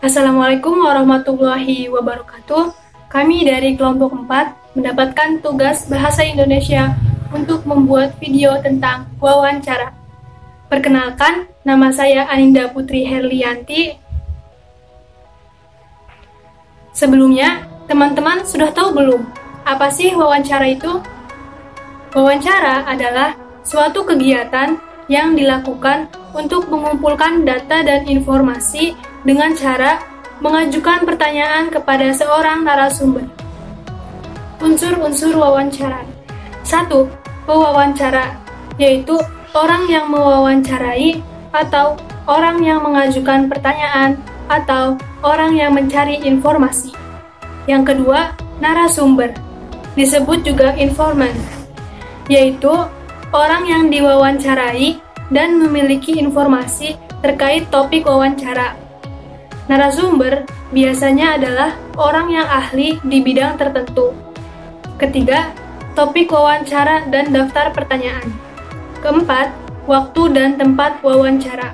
Assalamualaikum warahmatullahi wabarakatuh. Kami dari kelompok 4 mendapatkan tugas Bahasa Indonesia untuk membuat video tentang wawancara. Perkenalkan, nama saya Aninda Putri Herlianti. Sebelumnya, teman-teman sudah tahu belum apa sih wawancara itu? Wawancara adalah suatu kegiatan yang dilakukan untuk mengumpulkan data dan informasi dengan cara mengajukan pertanyaan kepada seorang narasumber. Unsur-unsur wawancara. 1. Pewawancara, yaitu orang yang mewawancarai atau orang yang mengajukan pertanyaan atau orang yang mencari informasi. Yang kedua, narasumber, disebut juga informan, yaitu orang yang diwawancarai dan memiliki informasi terkait topik wawancara. Narasumber biasanya adalah orang yang ahli di bidang tertentu. Ketiga, topik wawancara dan daftar pertanyaan. Keempat, waktu dan tempat wawancara.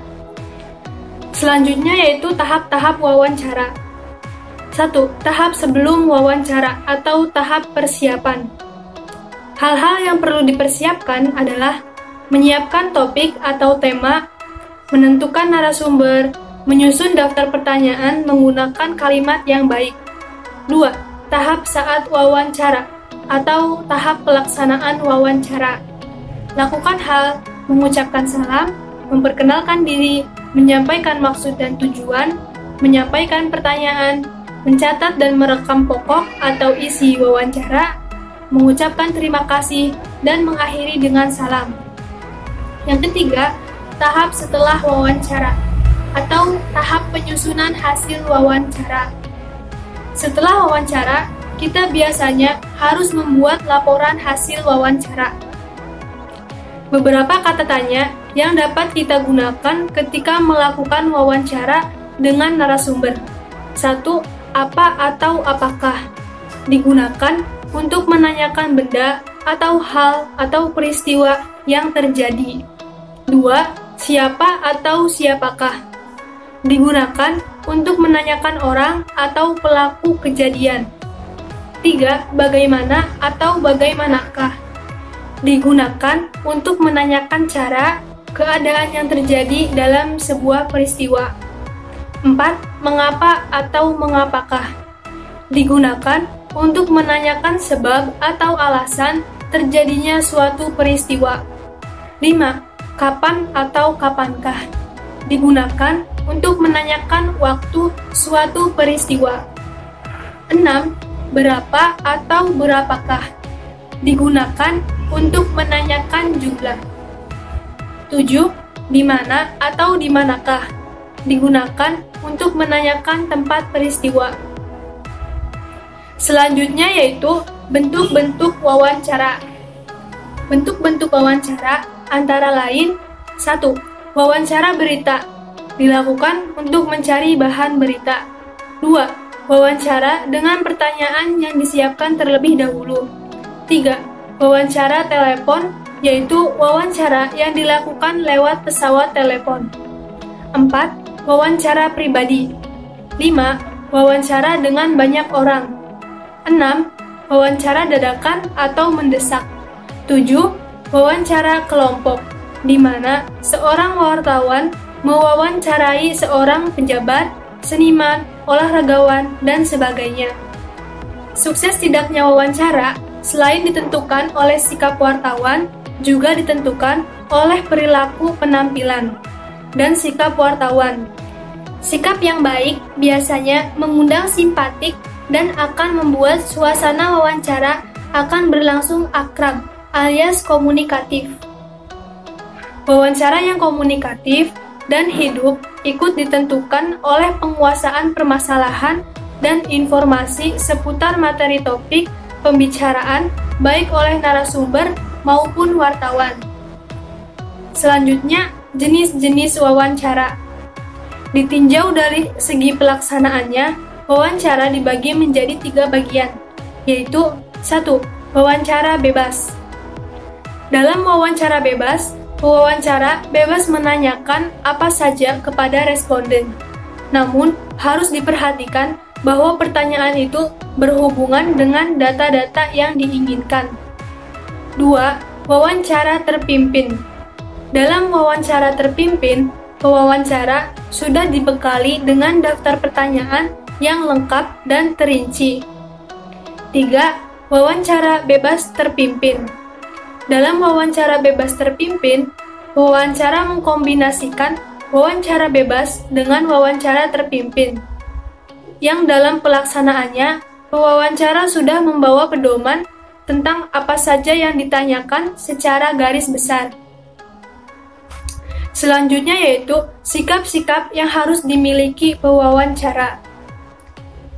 Selanjutnya yaitu tahap-tahap wawancara. 1. Tahap sebelum wawancara atau tahap persiapan. Hal-hal yang perlu dipersiapkan adalah menyiapkan topik atau tema, menentukan narasumber, menyusun daftar pertanyaan menggunakan kalimat yang baik. 2. Tahap saat wawancara atau tahap pelaksanaan wawancara. Lakukan hal, mengucapkan salam, memperkenalkan diri, menyampaikan maksud dan tujuan, menyampaikan pertanyaan, mencatat dan merekam pokok atau isi wawancara, mengucapkan terima kasih, dan mengakhiri dengan salam. Yang ketiga, tahap setelah wawancara atau tahap penyusunan hasil wawancara. Setelah wawancara, kita biasanya harus membuat laporan hasil wawancara. Beberapa kata tanya yang dapat kita gunakan ketika melakukan wawancara dengan narasumber. 1. Apa atau apakah? Digunakan untuk menanyakan benda atau hal atau peristiwa yang terjadi. 2. Siapa atau siapakah? Digunakan untuk menanyakan orang atau pelaku kejadian. 3. Bagaimana atau bagaimanakah? Digunakan untuk menanyakan cara, keadaan yang terjadi dalam sebuah peristiwa. 4. Mengapa atau mengapakah? Digunakan untuk menanyakan sebab atau alasan terjadinya suatu peristiwa. 5. Kapan atau kapankah? Digunakan untuk menanyakan waktu suatu peristiwa. 6. Berapa atau berapakah? Digunakan untuk menanyakan jumlah. 7. Di mana atau di manakah? Digunakan untuk menanyakan tempat peristiwa. Selanjutnya yaitu bentuk-bentuk wawancara. Bentuk-bentuk wawancara antara lain: 1. Wawancara berita, dilakukan untuk mencari bahan berita. 2. Wawancara dengan pertanyaan yang disiapkan terlebih dahulu. 3. Wawancara telepon, yaitu wawancara yang dilakukan lewat pesawat telepon. 4. Wawancara pribadi. 5. Wawancara dengan banyak orang. 6. Wawancara dadakan atau mendesak. 7. Wawancara kelompok, di mana seorang wartawan mewawancarai seorang pejabat, seniman, olahragawan, dan sebagainya. Sukses tidaknya wawancara selain ditentukan oleh sikap wartawan, juga ditentukan oleh perilaku penampilan dan sikap wartawan. Sikap yang baik biasanya mengundang simpatik dan akan membuat suasana wawancara akan berlangsung akrab alias komunikatif. Wawancara yang komunikatif dan hidup ikut ditentukan oleh penguasaan permasalahan dan informasi seputar materi topik pembicaraan baik oleh narasumber maupun wartawan. Selanjutnya, jenis-jenis wawancara. Ditinjau dari segi pelaksanaannya, wawancara dibagi menjadi 3 bagian, yaitu 1. Wawancara bebas. Dalam wawancara bebas, pewawancara bebas menanyakan apa saja kepada responden. Namun, harus diperhatikan bahwa pertanyaan itu berhubungan dengan data-data yang diinginkan. 2. Wawancara terpimpin. Dalam wawancara terpimpin, pewawancara sudah dibekali dengan daftar pertanyaan yang lengkap dan terinci. 3. Wawancara bebas terpimpin. Dalam wawancara bebas terpimpin, pewawancara mengkombinasikan wawancara bebas dengan wawancara terpimpin, yang dalam pelaksanaannya, pewawancara sudah membawa pedoman tentang apa saja yang ditanyakan secara garis besar. Selanjutnya yaitu sikap-sikap yang harus dimiliki pewawancara.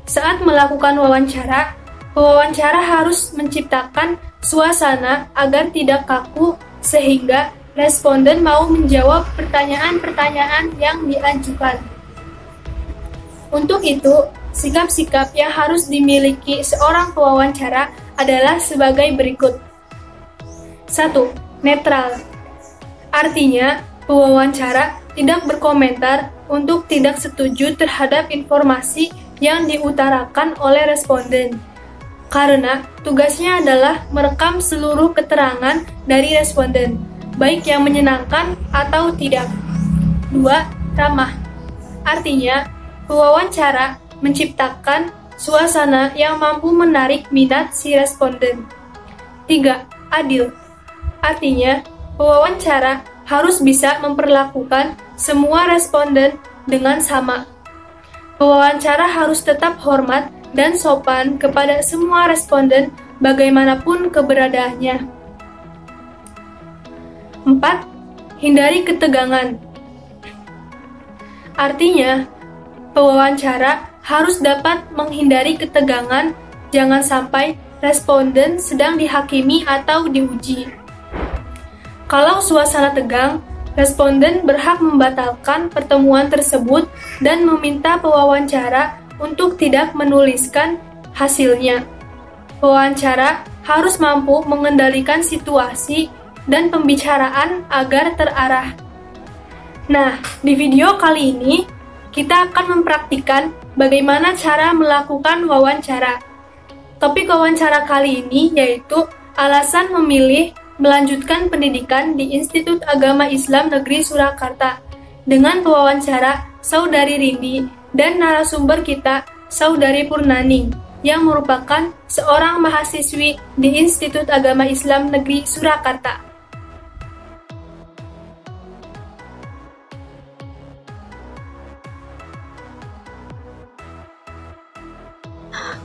Saat melakukan wawancara, pewawancara harus menciptakan suasana agar tidak kaku sehingga responden mau menjawab pertanyaan-pertanyaan yang diajukan. Untuk itu, sikap-sikap yang harus dimiliki seorang pewawancara adalah sebagai berikut. 1. Netral. Artinya, pewawancara tidak berkomentar untuk tidak setuju terhadap informasi yang diutarakan oleh responden, karena tugasnya adalah merekam seluruh keterangan dari responden, baik yang menyenangkan atau tidak. 2. Ramah. Artinya, pewawancara menciptakan suasana yang mampu menarik minat si responden. 3. Adil. Artinya, pewawancara harus bisa memperlakukan semua responden dengan sama. Pewawancara harus tetap hormat dan sopan kepada semua responden bagaimanapun keberadaannya. 4. Hindari ketegangan. Artinya, pewawancara harus dapat menghindari ketegangan, jangan sampai responden sedang dihakimi atau diuji. Kalau suasana tegang, responden berhak membatalkan pertemuan tersebut dan meminta pewawancara untuk tidak menuliskan hasilnya. Pewawancara harus mampu mengendalikan situasi dan pembicaraan agar terarah. Nah, di video kali ini, kita akan mempraktikkan bagaimana cara melakukan wawancara. Topik wawancara kali ini yaitu alasan memilih melanjutkan pendidikan di Institut Agama Islam Negeri Surakarta dengan pewawancara Saudari Rindi dan narasumber kita Saudari Purnaning yang merupakan seorang mahasiswi di Institut Agama Islam Negeri Surakarta.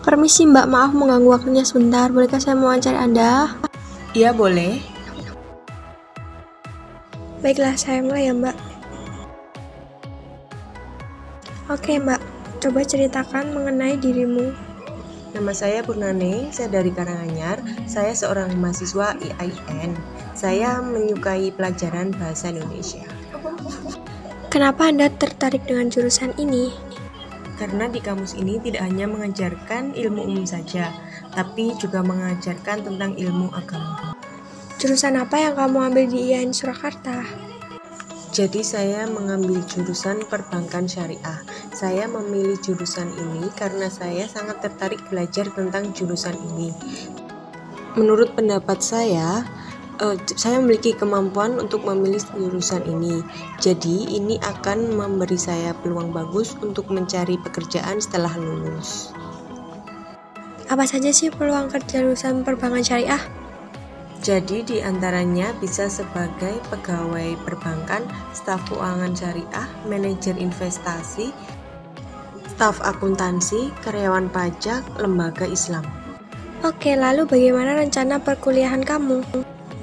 Permisi Mbak, maaf mengganggu waktunya sebentar. Bolehkah saya mewawancari Anda? Iya, boleh. Baiklah, saya mulai ya Mbak. Oke Mbak, coba ceritakan mengenai dirimu. Nama saya Purnane, saya dari Karanganyar. Saya seorang mahasiswa IAIN. Saya menyukai pelajaran bahasa Indonesia. Kenapa Anda tertarik dengan jurusan ini? Karena di kampus ini tidak hanya mengajarkan ilmu umum saja, tapi juga mengajarkan tentang ilmu agama. Jurusan apa yang kamu ambil di IAIN Surakarta? Jadi saya mengambil jurusan perbankan syariah. Saya memilih jurusan ini karena saya sangat tertarik belajar tentang jurusan ini. Menurut pendapat saya memiliki kemampuan untuk memilih jurusan ini. Jadi ini akan memberi saya peluang bagus untuk mencari pekerjaan setelah lulus. Apa saja sih peluang kerja jurusan perbankan syariah? Jadi di antaranya bisa sebagai pegawai perbankan, staf keuangan syariah, manajer investasi, staf akuntansi, karyawan pajak, lembaga Islam. Oke, lalu bagaimana rencana perkuliahan kamu?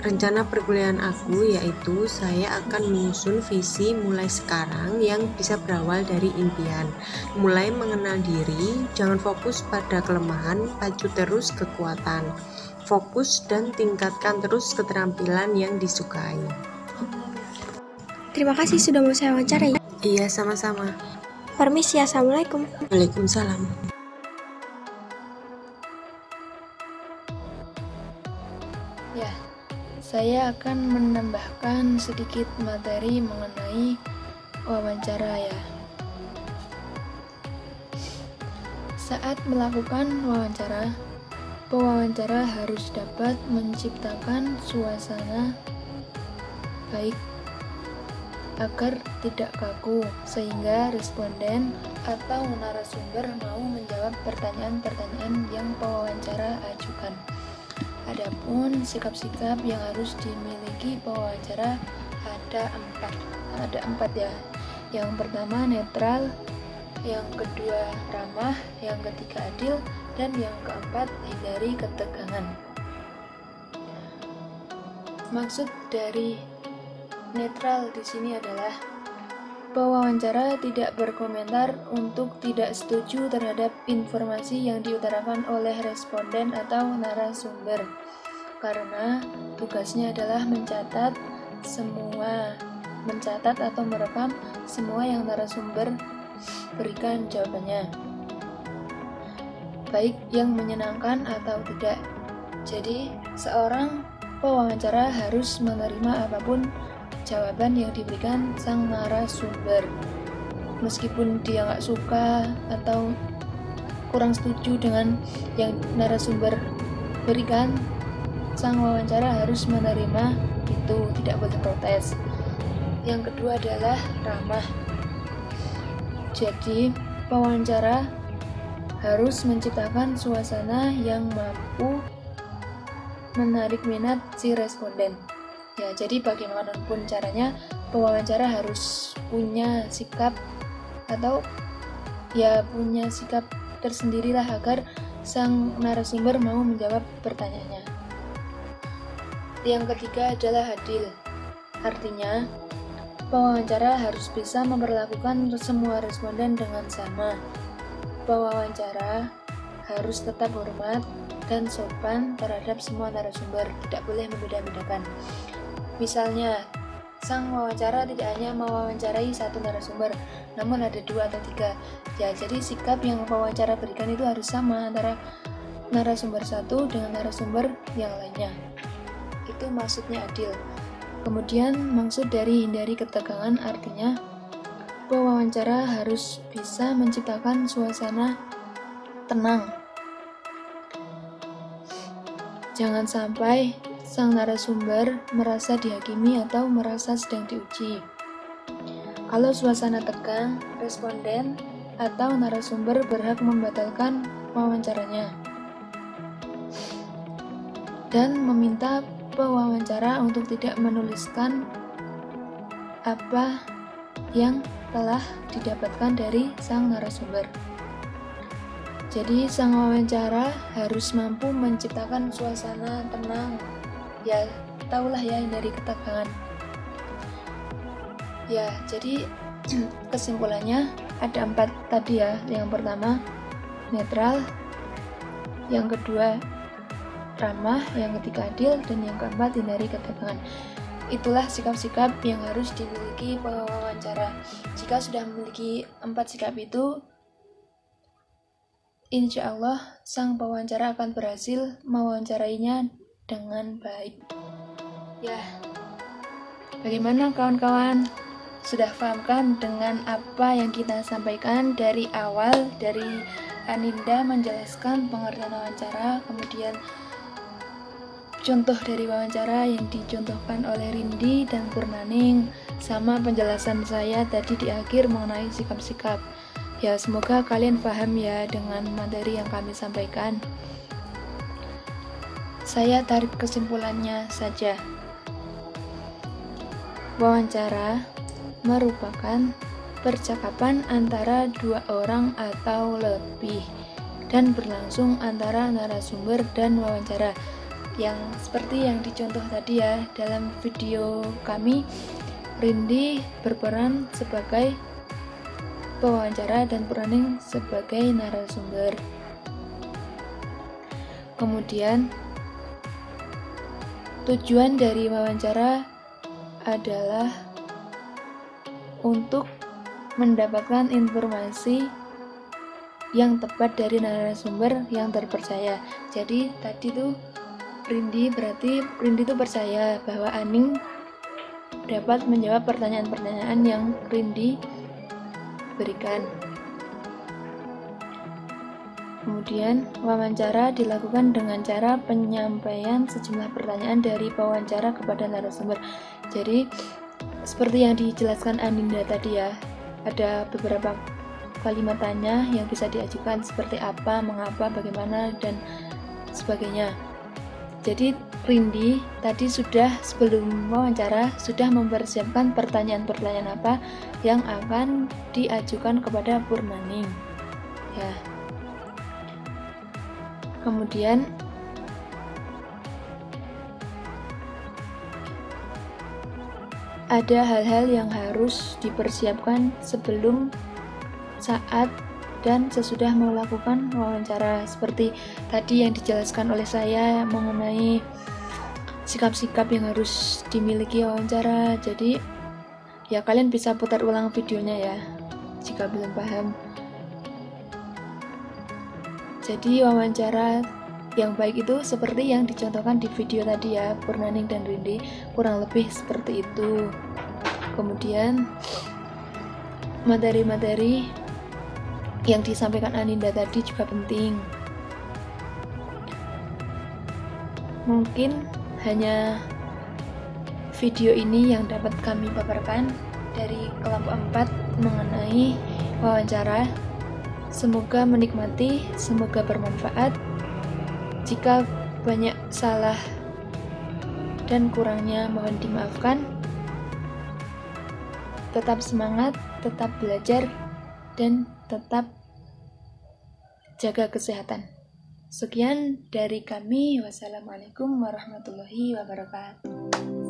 Rencana perkuliahan aku yaitu saya akan menyusun visi mulai sekarang yang bisa berawal dari impian. Mulai mengenal diri, jangan fokus pada kelemahan, pacu terus kekuatan. Fokus dan tingkatkan terus keterampilan yang disukai. Terima kasih sudah mau saya wawancarai. Iya, sama-sama. Permisi, assalamualaikum. Waalaikumsalam. Ya, saya akan menambahkan sedikit materi mengenai wawancara ya. Saat melakukan wawancara, pewawancara harus dapat menciptakan suasana baik agar tidak kaku, sehingga responden atau narasumber mau menjawab pertanyaan-pertanyaan yang pewawancara ajukan. Adapun sikap-sikap yang harus dimiliki pewawancara ada empat ya. Yang pertama netral, yang kedua ramah, yang ketiga adil, dan yang keempat hindari ketegangan. Maksud dari netral di sini adalah pewawancara tidak berkomentar untuk tidak setuju terhadap informasi yang diutarakan oleh responden atau narasumber, karena tugasnya adalah mencatat atau merekam semua yang narasumber berikan jawabannya, baik yang menyenangkan atau tidak. Jadi, seorang pewawancara harus menerima apapun jawaban yang diberikan sang narasumber, meskipun dia nggak suka atau kurang setuju dengan yang narasumber berikan. Sang wawancara harus menerima itu, tidak boleh protes. Yang kedua adalah ramah. Jadi pewawancara harus menciptakan suasana yang mampu menarik minat si responden. Ya, jadi bagaimanapun caranya, pewawancara harus punya sikap tersendirilah agar sang narasumber mau menjawab pertanyaannya. Yang ketiga adalah adil. Artinya, pewawancara harus bisa memperlakukan semua responden dengan sama. Pewawancara harus tetap hormat dan sopan terhadap semua narasumber, tidak boleh membeda-bedakan. Misalnya, sang wawancara tidak hanya mewawancarai satu narasumber, namun ada 2 atau 3. Ya, jadi sikap yang pewawancara berikan itu harus sama antara narasumber satu dengan narasumber yang lainnya. Itu maksudnya adil. Kemudian maksud dari hindari ketegangan artinya pewawancara harus bisa menciptakan suasana tenang. Jangan sampai sang narasumber merasa dihakimi atau merasa sedang diuji. Kalau suasana tegang, responden atau narasumber berhak membatalkan wawancaranya dan meminta pewawancara untuk tidak menuliskan apa yang telah didapatkan dari sang narasumber. Jadi sang wawancara harus mampu menciptakan suasana tenang. Ya, tahulah ya, dari ketegangan. Ya, jadi kesimpulannya ada 4 tadi ya. Yang pertama netral, yang kedua ramah, yang ketiga adil, dan yang keempat hindari ketegangan. Itulah sikap-sikap yang harus dimiliki pewawancara. Jika sudah memiliki 4 sikap itu, insya Allah sang pewawancara akan berhasil mewawancarainya dengan baik. Ya, bagaimana kawan-kawan? Sudah paham kan dengan apa yang kita sampaikan dari awal, dari Aninda menjelaskan pengertian wawancara, kemudian contoh dari wawancara yang dicontohkan oleh Rindi dan Purnaning, sama penjelasan saya tadi di akhir mengenai sikap-sikap. Ya, semoga kalian paham ya dengan materi yang kami sampaikan. Saya tarik kesimpulannya saja. Wawancara merupakan percakapan antara 2 orang atau lebih dan berlangsung antara narasumber dan wawancara. Yang seperti yang dicontoh tadi ya, dalam video kami, Rindi berperan sebagai pewawancara dan Purnaning sebagai narasumber. Kemudian tujuan dari wawancara adalah untuk mendapatkan informasi yang tepat dari narasumber yang terpercaya. Jadi tadi tuh Rindi tuh percaya bahwa Aning dapat menjawab pertanyaan-pertanyaan yang Rindi berikan. Kemudian, wawancara dilakukan dengan cara penyampaian sejumlah pertanyaan dari pewawancara kepada narasumber. Jadi, seperti yang dijelaskan Aninda tadi ya, ada beberapa kalimat tanya yang bisa diajukan seperti apa, mengapa, bagaimana, dan sebagainya. Jadi, Rindi tadi sudah sebelum wawancara sudah mempersiapkan pertanyaan-pertanyaan apa yang akan diajukan kepada Purnaning. Ya. Kemudian ada hal-hal yang harus dipersiapkan sebelum, saat, dan sesudah melakukan wawancara, seperti tadi yang dijelaskan oleh saya mengenai sikap-sikap yang harus dimiliki wawancara. Jadi ya kalian bisa putar ulang videonya ya jika belum paham. Jadi wawancara yang baik itu seperti yang dicontohkan di video tadi ya, Purnaning dan Rindi, kurang lebih seperti itu. Kemudian materi-materi yang disampaikan Aninda tadi juga penting. Mungkin hanya video ini yang dapat kami paparkan dari kelompok 4 mengenai wawancara. Semoga menikmati, semoga bermanfaat. Jika banyak salah dan kurangnya mohon dimaafkan. Tetap semangat, tetap belajar, dan tetap jaga kesehatan. Sekian dari kami. Wassalamualaikum warahmatullahi wabarakatuh.